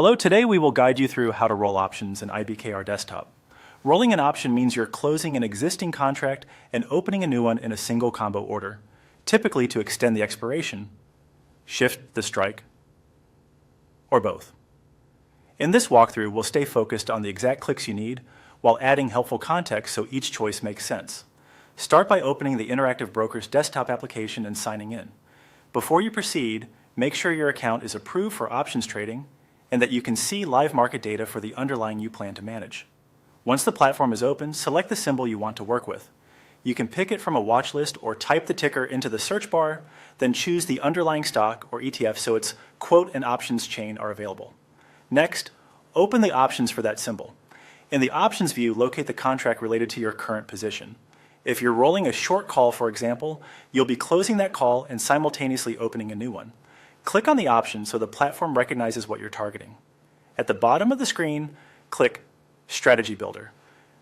Hello, today we will guide you through how to roll options in IBKR Desktop. Rolling an option means you're closing an existing contract and opening a new one in a single combo order, typically to extend the expiration, shift the strike, or both. In this walkthrough, we'll stay focused on the exact clicks you need while adding helpful context so each choice makes sense. Start by opening the Interactive Broker's desktop application and signing in. Before you proceed, make sure your account is approved for options trading and that you can see live market data for the underlying you plan to manage. Once the platform is open, select the symbol you want to work with. You can pick it from a watch list or type the ticker into the search bar, then choose the underlying stock or ETF so its quote and options chain are available. Next, open the options for that symbol. In the options view, locate the contract related to your current position. If you're rolling a short call, for example, you'll be closing that call and simultaneously opening a new one. Click on the option so the platform recognizes what you're targeting. At the bottom of the screen, click Strategy Builder.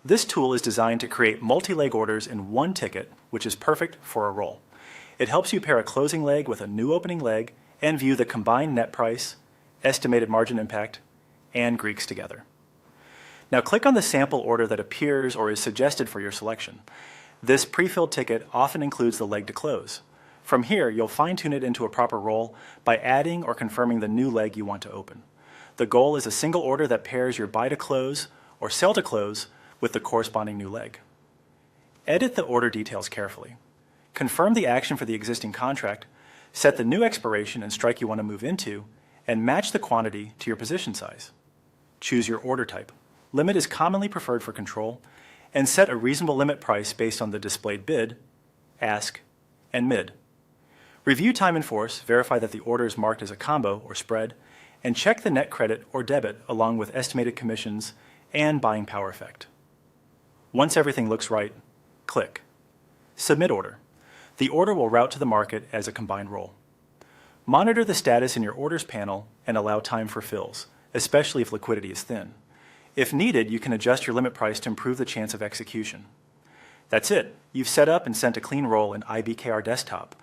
This tool is designed to create multi-leg orders in one ticket, which is perfect for a roll. It helps you pair a closing leg with a new opening leg and view the combined net price, estimated margin impact, and Greeks together. Now click on the sample order that appears or is suggested for your selection. This pre-filled ticket often includes the leg to close. From here, you'll fine-tune it into a proper roll by adding or confirming the new leg you want to open. The goal is a single order that pairs your buy to close or sell to close with the corresponding new leg. Edit the order details carefully. Confirm the action for the existing contract, set the new expiration and strike you want to move into, and match the quantity to your position size. Choose your order type. Limit is commonly preferred for control, and set a reasonable limit price based on the displayed bid, ask, and mid. Review time in force, verify that the order is marked as a combo or spread, and check the net credit or debit along with estimated commissions and buying power effect. Once everything looks right, click Submit Order. The order will route to the market as a combined roll. Monitor the status in your orders panel and allow time for fills, especially if liquidity is thin. If needed, you can adjust your limit price to improve the chance of execution. That's it. You've set up and sent a clean roll in IBKR Desktop